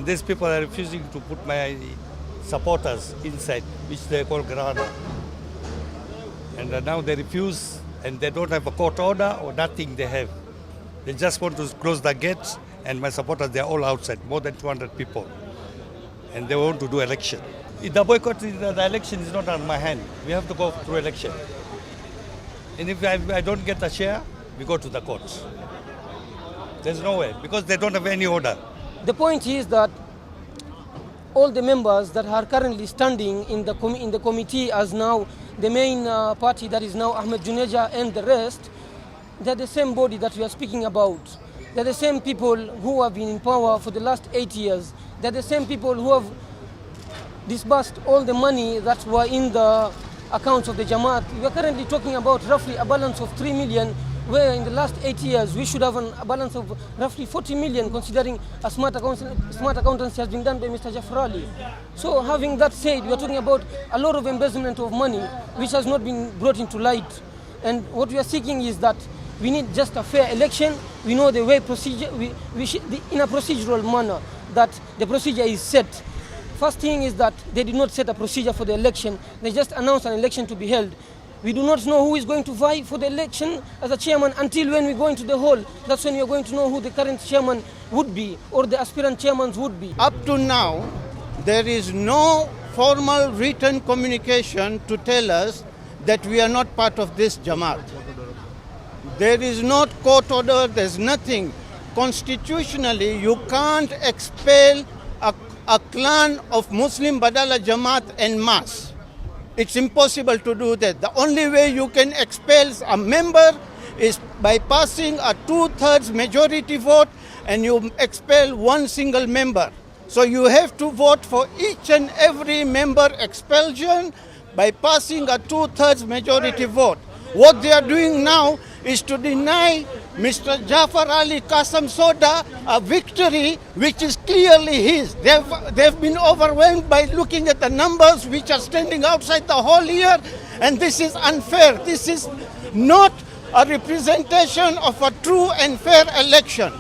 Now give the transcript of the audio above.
these people are refusing to put my supporters inside, which they call Grana. And now they refuse, and they don't have a court order or nothing they have. They just want to close the gates, and my supporters, they're all outside, more than 200 people. And they want to do election. The boycott, the election is not on my hand. We have to go through election. And if I don't get a share, we go to the courts. There's no way, because they don't have any order. The point is that all the members that are currently standing in the committee as now the main party, that is now Ahmed Juneja and the rest, they're the same body that we are speaking about. They're the same people who have been in power for the last 8 years. They're the same people who have disbursed all the money that were in the accounts of the Jamaat. We are currently talking about roughly a balance of 3 million, where in the last 8 years we should have a balance of roughly 40 million, considering a smart accountancy has been done by Mr. Jafar Ali. So having that said, we are talking about a lot of embezzlement of money which has not been brought into light. And what we are seeking is that we need just a fair election. We know the way procedure, in a procedural manner, that the procedure is set. First thing is that they did not set a procedure for the election. They just announced an election to be held. We do not know who is going to vie for the election as a chairman until when we go into the hall. That's when we are going to know who the current chairman would be or the aspirant chairmans would be. Up to now, there is no formal written communication to tell us that we are not part of this Jamaat. There is not court order, there's nothing. Constitutionally, you can't expel a clan of Muslim Bhadala Jamat en masse. It's impossible to do that. The only way you can expel a member is by passing a 2/3 majority vote, and you expel one single member. So you have to vote for each and every member expulsion by passing a 2/3 majority vote. What they are doing now is to deny Mr. Jafar Ali Qasem Soda a victory which is clearly his. They've been overwhelmed by looking at the numbers which are standing outside the hall here, and this is unfair. This is not a representation of a true and fair election.